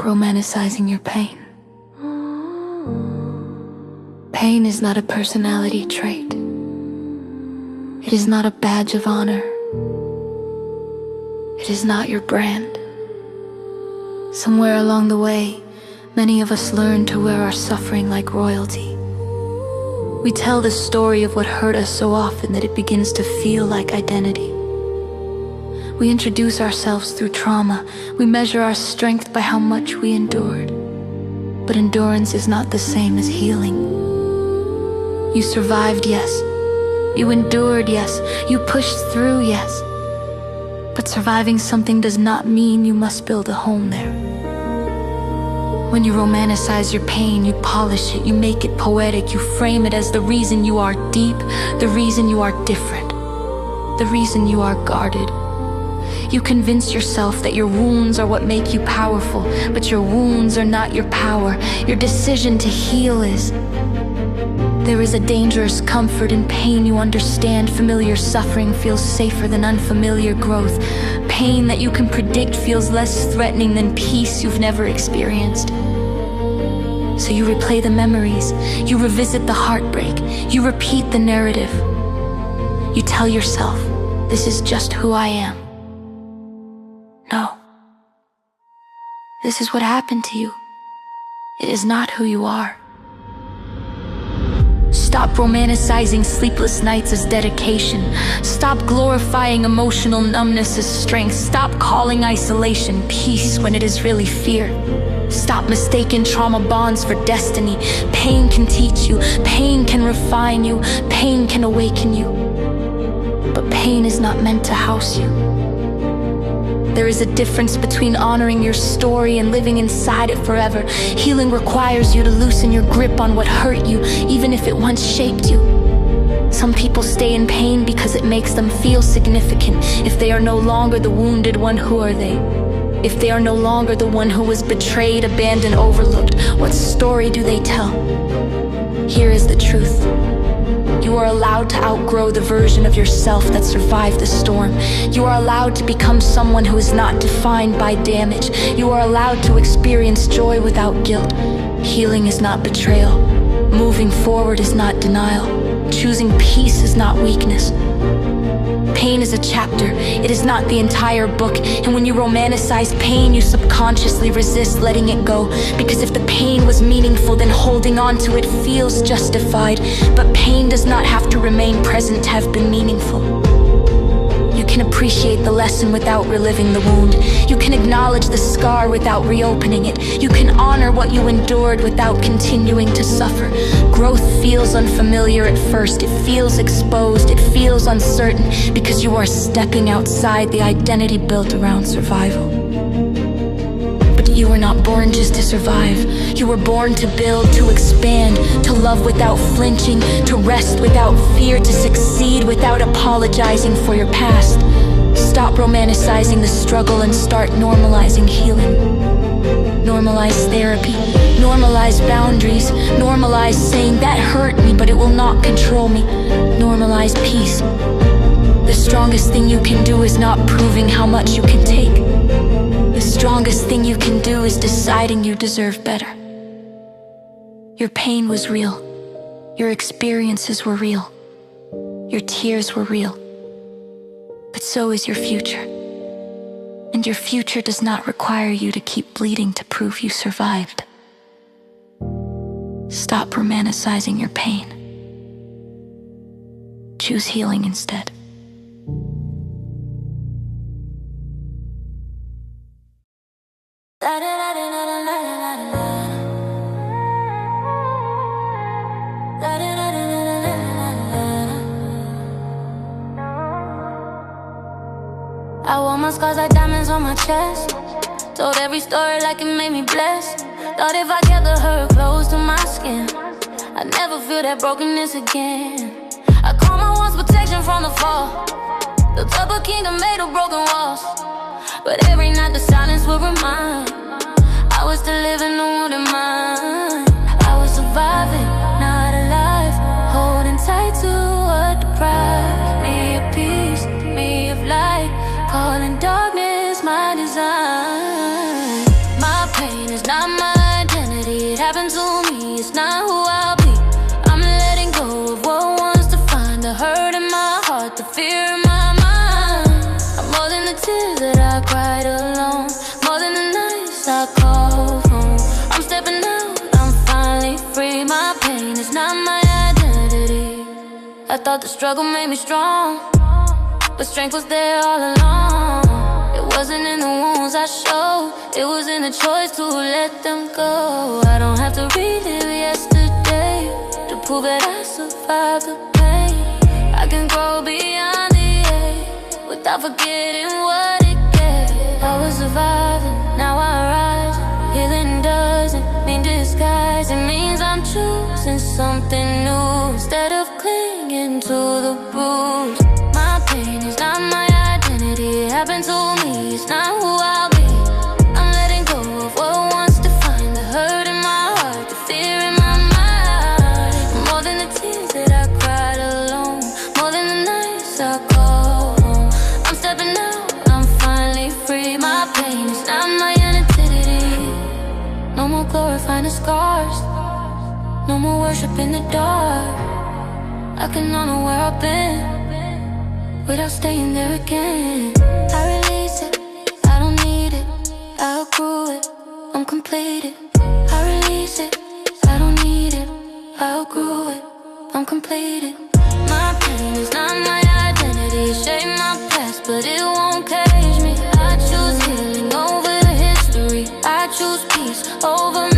romanticizing your pain. Pain is not a personality trait. It is not a badge of honor. It is not your brand. Somewhere along the way, many of us learn to wear our suffering like royalty. We tell the story of what hurt us so often that it begins to feel like identity. We introduce ourselves through trauma. We measure our strength by how much we endured. But endurance is not the same as healing. You survived, yes. You endured, yes. You pushed through, yes. But surviving something does not mean you must build a home there. When you romanticize your pain, you polish it, you make it poetic, you frame it as the reason you are deep, the reason you are different, the reason you are guarded. You convince yourself that your wounds are what make you powerful, but your wounds are not your power. Your decision to heal is. There is a dangerous comfort in pain you understand. Familiar suffering feels safer than unfamiliar growth. Pain that you can predict feels less threatening than peace you've never experienced. So you replay the memories, you revisit the heartbreak, you repeat the narrative. You tell yourself, this is just who I am. No. This is what happened to you. It is not who you are. Stop romanticizing sleepless nights as dedication. Stop glorifying emotional numbness as strength. Stop calling isolation peace when it is really fear. Stop mistaking trauma bonds for destiny. Pain can teach you. Pain can refine you. Pain can awaken you. But pain is not meant to house you. There is a difference between honoring your story and living inside it forever. Healing requires you to loosen your grip on what hurt you, even if it once shaped you. Some people stay in pain because it makes them feel significant. If they are no longer the wounded one, who are they? If they are no longer the one who was betrayed, abandoned, overlooked, what story do they tell? Here is the truth. You are allowed to outgrow the version of yourself that survived the storm. You are allowed to become someone who is not defined by damage. You are allowed to experience joy without guilt. Healing is not betrayal. Moving forward is not denial. Choosing peace is not weakness. Pain is a chapter, it is not the entire book. And when you romanticize pain, you subconsciously resist letting it go. Because if the pain was meaningful, then holding on to it feels justified. But pain does not have to remain present to have been meaningful. You can appreciate the lesson without reliving the wound. You can acknowledge the scar without reopening it. You can honor what you endured without continuing to suffer. Growth feels unfamiliar at first. It feels exposed. It feels uncertain because you are stepping outside the identity built around survival. But you were not born just to survive. You were born to build, to expand, to love without flinching, to rest without fear, to succeed without apologizing for your past. Stop romanticizing the struggle and start normalizing healing. Normalize therapy, normalize boundaries, normalize saying that hurt me, but it will not control me. Normalize peace. The strongest thing you can do is not proving how much you can take. The strongest thing you can do is deciding you deserve better. Your pain was real. Your experiences were real. Your tears were real. But so is your future. And your future does not require you to keep bleeding to prove you survived. Stop romanticizing your pain. Choose healing instead. I wore my scars like diamonds on my chest. Told every story like it made me blessed. Thought if I kept the hurt close to my skin, I'd never feel that brokenness again. I call my walls protection from the fall. Built up a kingdom made of broken walls. But every night the silence would remind I was still living the wounded mind. I was surviving, not alive, holding tight to what deprived me of peace, me of light. Calling darkness my design. My pain is not my identity. It happened to me, it's not who I'll be. I'm letting go of what wants to find the hurt in my heart, the fear in my mind. I'm more than the tears that I cried alone, more than the nights I called home. I'm stepping out, I'm finally free. My pain is not my identity. I thought the struggle made me strong, but strength was there all along. It wasn't in the wounds I showed, it was in the choice to let them go. I don't have to relive yesterday to prove that I survived the pain. I can grow beyond the ache without forgetting what it gave. I was surviving, now I rise. Healing doesn't mean disguise, it means I'm choosing something new instead of clinging to the bruise. My pain is not my identity. It happened to me, it's not who I'll be. I'm letting go of what wants to find the hurt in my heart, the fear in my mind. More than the tears that I cried alone, more than the nights I called home. I'm stepping out, I'm finally free. My pain is not my identity. No more glorifying the scars, no more worship in the dark. I can honor where I've been without staying there again. I release it, I don't need it, I outgrew it, I'm completed. I release it, I don't need it, I outgrew it, I'm completed. My pain is not my identity, it shaped my past, but it won't cage me. I choose healing over history, I choose peace over